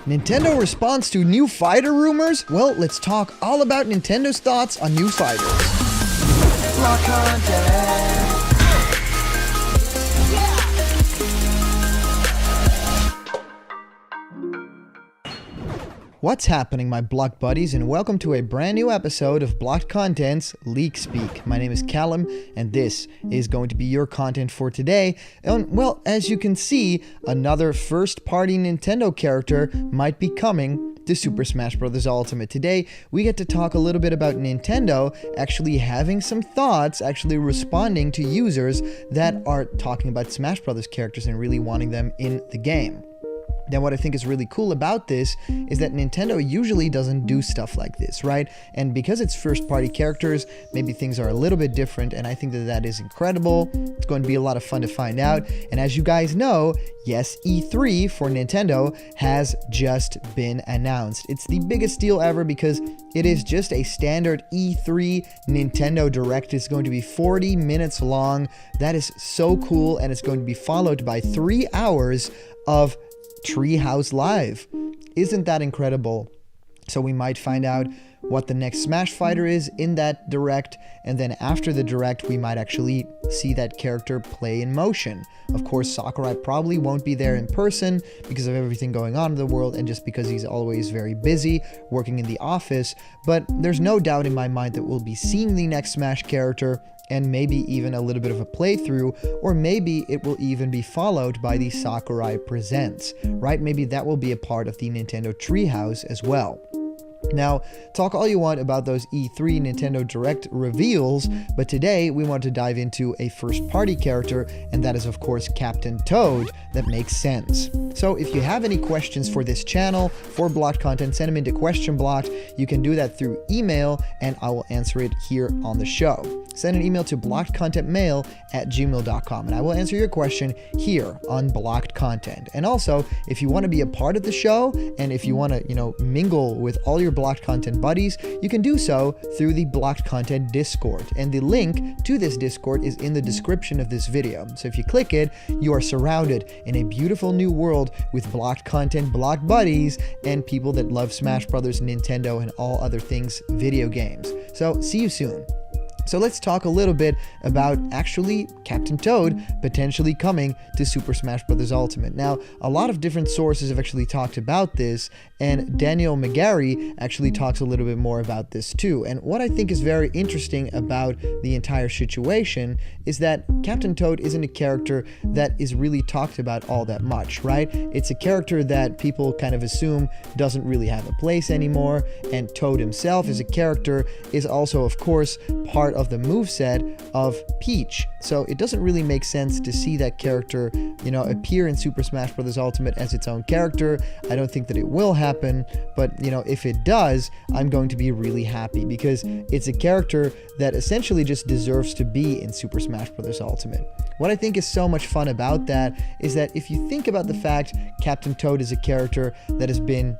Nintendo responds to new fighter rumors? Well, let's talk all about Nintendo's thoughts on new fighters. Block content. What's happening, my Block buddies, and welcome to a brand new episode of Blocked Content's Leak Speak. My name is Callum, and this is going to be your content for today. And, well, as you can see, another first-party Nintendo character might be coming to Super Smash Bros. Ultimate. Today, we get to talk a little bit about Nintendo actually having some thoughts, actually responding to users that are talking about Smash Bros. Characters and really wanting them in the game. Now, what I think is really cool about this is that Nintendo usually doesn't do stuff like this, right? And because it's first-party characters, maybe things are a little bit different, and I think that that is incredible. It's going to be a lot of fun to find out. And as you guys know, yes, E3 for Nintendo has just been announced. It's the biggest deal ever because it is just a standard E3 Nintendo Direct. It's going to be 40 minutes long. That is so cool, and it's going to be followed by 3 hours of Treehouse Live. Isn't that incredible? So we might find out what the next Smash fighter is in that Direct, and then after the Direct we might actually see that character play in motion. Of course, Sakurai probably won't be there in person because of everything going on in the world and just because he's always very busy working in the office, but there's no doubt in my mind that we'll be seeing the next Smash character and maybe even a little bit of a playthrough, or maybe it will even be followed by the Sakurai Presents, right? Maybe that will be a part of the Nintendo Treehouse as well. Now, talk all you want about those E3 Nintendo Direct reveals, but today we want to dive into a first-party character, and that is of course Captain Toad. That makes sense. So if you have any questions for this channel, for Blocked Content, send them into Question Blocked. You can do that through email, and I will answer it here on the show. Send an email to blockedcontentmail@gmail.com, and I will answer your question here on Blocked Content. And also, if you want to be a part of the show, and if you want to, mingle with all your Blocked Content buddies, you can do so through the Blocked Content Discord. And the link to this Discord is in the description of this video. So if you click it, you are surrounded in a beautiful new world with Blocked Content, Blocked buddies, and people that love Smash Brothers, Nintendo, and all other things video games. So see you soon. So let's talk a little bit about actually Captain Toad potentially coming to Super Smash Bros. Ultimate. Now, a lot of different sources have actually talked about this, and Daniel McGarry actually talks a little bit more about this too. And what I think is very interesting about the entire situation is that Captain Toad isn't a character that is really talked about all that much, right? It's a character that people kind of assume doesn't really have a place anymore, and Toad himself as a character is also, of course, part of the moveset of Peach. So it doesn't really make sense to see that character, appear in Super Smash Bros. Ultimate as its own character. I don't think that it will happen, but if it does, I'm going to be really happy because it's a character that essentially just deserves to be in Super Smash Bros. Ultimate. What I think is so much fun about that is that if you think about the fact Captain Toad is a character that has been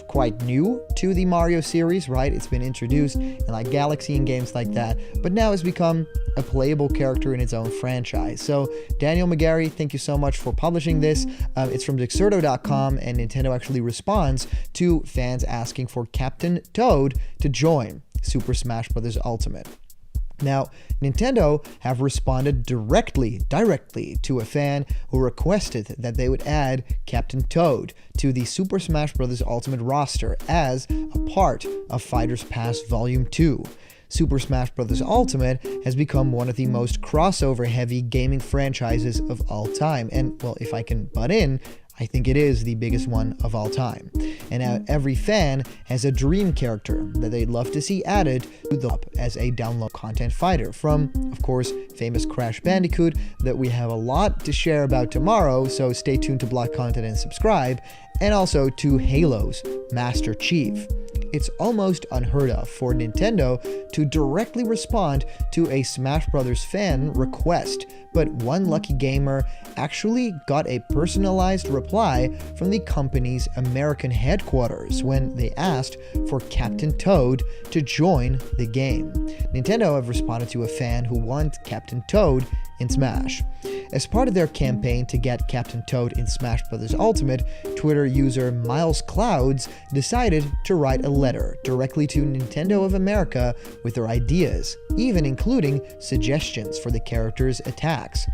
quite new to the Mario series, right? It's been introduced in like Galaxy and games like that, but now has become a playable character in its own franchise. So Daniel McGarry, thank you so much for publishing this. It's from Dexerto.com, and Nintendo actually responds to fans asking for Captain Toad to join Super Smash Bros. Ultimate. Now, Nintendo have responded directly to a fan who requested that they would add Captain Toad to the Super Smash Bros. Ultimate roster as a part of Fighters Pass Volume 2. Super Smash Bros. Ultimate has become one of the most crossover-heavy gaming franchises of all time. And, well, if I can butt in, I think it is the biggest one of all time. And now every fan has a dream character that they'd love to see added to the as a download content fighter, from, of course, famous Crash Bandicoot that we have a lot to share about tomorrow, so stay tuned to Block Content and subscribe, and also to Halo's Master Chief. It's almost unheard of for Nintendo to directly respond to a Smash Bros. Fan request, but one lucky gamer actually got a personalized reply from the company's American headquarters when they asked for Captain Toad to join the game. Nintendo have responded to a fan who wants Captain Toad in Smash. As part of their campaign to get Captain Toad in Smash Bros. Ultimate, Twitter user Miles Clouds decided to write a letter directly to Nintendo of America with their ideas, even including suggestions for the character's attacks.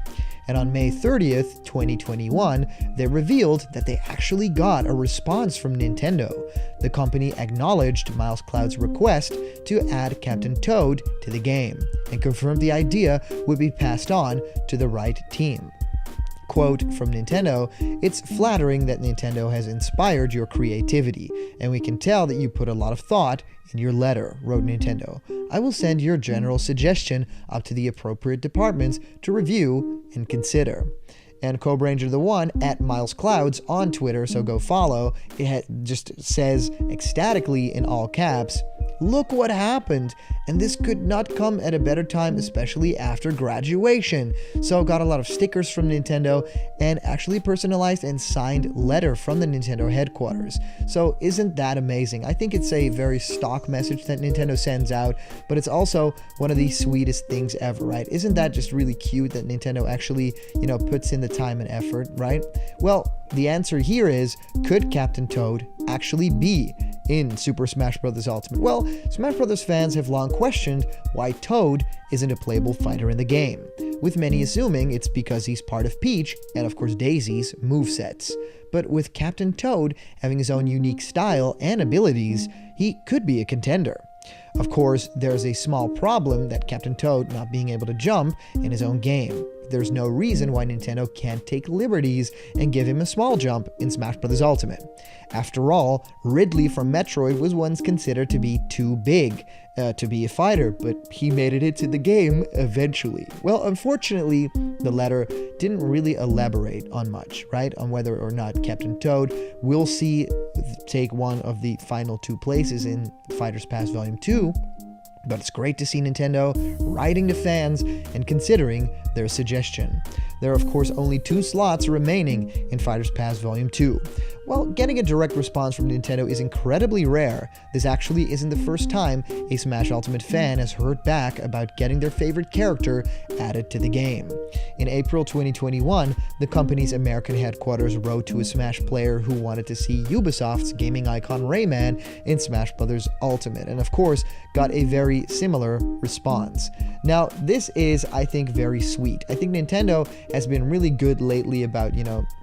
And on May 30th, 2021, they revealed that they actually got a response from Nintendo. The company acknowledged Miles Cloud's request to add Captain Toad to the game, and confirmed the idea would be passed on to the right team. Quote from Nintendo, "It's flattering that Nintendo has inspired your creativity, and we can tell that you put a lot of thought in your letter," wrote Nintendo. "I will send your general suggestion up to the appropriate departments to review and consider." And Cobranger1 at Miles Clouds on Twitter, so go follow, it just says ecstatically in all caps, "Look what happened, and this could not come at a better time, especially after graduation." So got a lot of stickers from Nintendo and actually personalized and signed letter from the Nintendo headquarters. So isn't that amazing? I think it's a very stock message that Nintendo sends out, but it's also one of the sweetest things ever, right? Isn't that just really cute that Nintendo actually, puts in the time and effort, right? Well, the answer here is, could Captain Toad actually be in Super Smash Bros. Ultimate? Well, Smash Bros. Fans have long questioned why Toad isn't a playable fighter in the game, with many assuming it's because he's part of Peach and of course Daisy's movesets. But with Captain Toad having his own unique style and abilities, he could be a contender. Of course, there's a small problem that Captain Toad not being able to jump in his own game. There's no reason why Nintendo can't take liberties and give him a small jump in Smash Bros. Ultimate. After all, Ridley from Metroid was once considered to be too big to be a fighter, but he made it into the game eventually. Well, unfortunately, the letter didn't really elaborate on much, right? On whether or not Captain Toad will take one of the final 2 places in Fighters Pass Volume 2. But it's great to see Nintendo writing to fans and considering their suggestion. There are of course only 2 slots remaining in Fighters Pass Volume 2. While getting a direct response from Nintendo is incredibly rare, this actually isn't the first time a Smash Ultimate fan has heard back about getting their favorite character added to the game. In April 2021, the company's American headquarters wrote to a Smash player who wanted to see Ubisoft's gaming icon Rayman in Smash Bros. Ultimate, and of course got a very similar response. Now, this is, I think, very sweet. I think Nintendo has been really good lately about,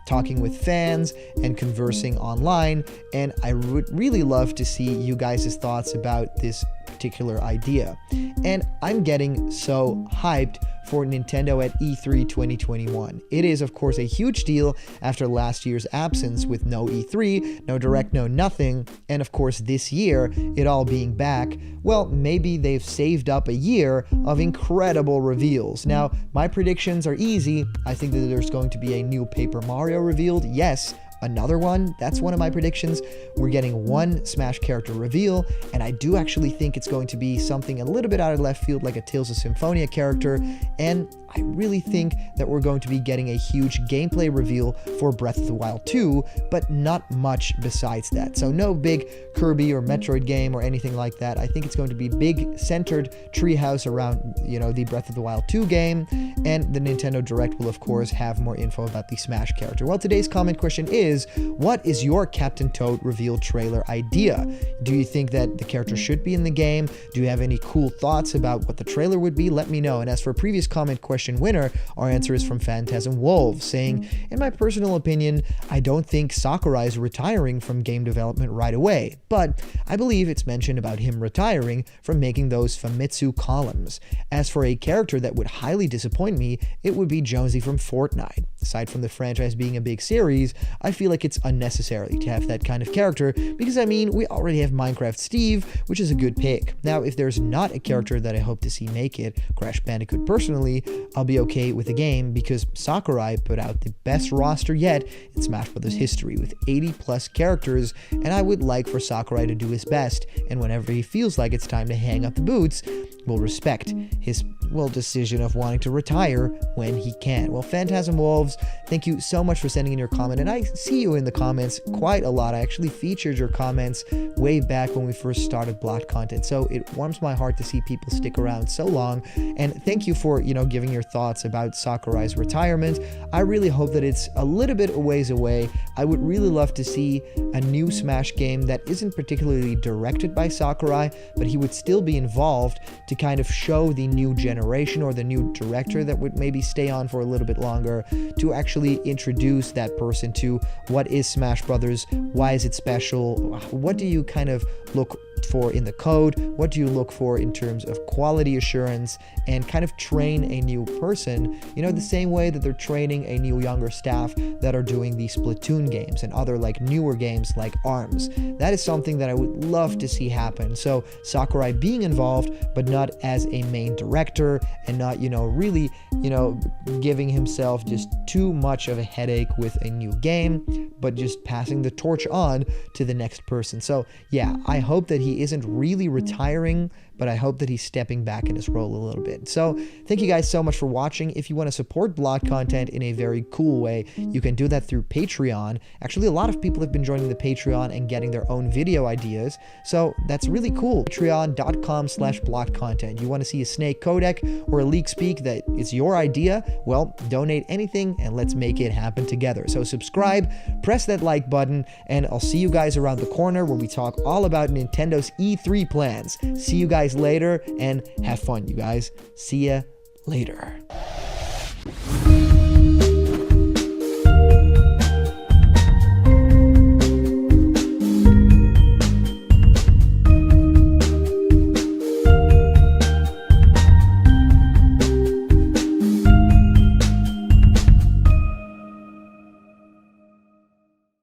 talking with fans and conversing online, and I would really love to see you guys' thoughts about this particular idea. And I'm getting so hyped for Nintendo at E3 2021. It is, of course, a huge deal after last year's absence with no E3, no Direct, no nothing, and of course this year, it all being back. Well, maybe they've saved up a year of incredible reveals. Now, my predictions are easy. I think that there's going to be a new Paper Mario revealed. Yes, another one. That's one of my predictions. We're getting one Smash character reveal, and I do actually think it's going to be something a little bit out of left field, like a Tales of Symphonia character, and I really think that we're going to be getting a huge gameplay reveal for Breath of the Wild 2, but not much besides that. So no big Kirby or Metroid game or anything like that. I think it's going to be big centered treehouse around, the Breath of the Wild 2 game, and the Nintendo Direct will of course have more info about the Smash character. Well, today's comment question is, what is your Captain Toad reveal trailer idea? Do you think that the character should be in the game? Do you have any cool thoughts about what the trailer would be? Let me know. And as for previous comment question winner, our answer is from Phantasm Wolves, saying, in my personal opinion, I don't think Sakurai is retiring from game development right away, but I believe it's mentioned about him retiring from making those Famitsu columns. As for a character that would highly disappoint me, it would be Jonesy from Fortnite. Aside from the franchise being a big series, I feel like it's unnecessary to have that kind of character because, we already have Minecraft Steve, which is a good pick. Now, if there's not a character that I hope to see make it, Crash Bandicoot personally, I'll be okay with the game because Sakurai put out the best roster yet in Smash Bros. History with 80 plus characters, and I would like for Sakurai to do his best, and whenever he feels like it's time to hang up the boots, we'll respect his decision of wanting to retire when he can. Well, Phantasm Wolves, thank you so much for sending in your comment, and I see you in the comments quite a lot. I actually featured your comments way back when we first started Blocked Content, so it warms my heart to see people stick around so long. And thank you for, giving your thoughts about Sakurai's retirement. I really hope that it's a little bit a ways away. I would really love to see a new Smash game that isn't particularly directed by Sakurai, but he would still be involved to kind of show the new generation or the new director that would maybe stay on for a little bit longer to actually introduce that person to what is Smash Brothers, why is it special, what do you kind of look for in the code, what do you look for in terms of quality assurance, and kind of train a new person, the same way that they're training a new younger staff that are doing the Splatoon games and other like newer games like ARMS. That is something that I would love to see happen. So Sakurai being involved, but not as a main director, and not, really, giving himself just too much of a headache with a new game, but just passing the torch on to the next person. So yeah, I hope that he isn't really retiring, but I hope that he's stepping back in his role a little bit. So thank you guys so much for watching. If you want to support Blocked Content in a very cool way, you can do that through Patreon. Actually, a lot of people have been joining the Patreon and getting their own video ideas, so that's really cool. Patreon.com/blockedcontent. You want to see a snake codec or a leak speak that is your idea? Well, donate anything and let's make it happen together. So subscribe, press that like button, and I'll see you guys around the corner where we talk all about Nintendo's E3 plans. See you guys later, and have fun, you guys. See ya later.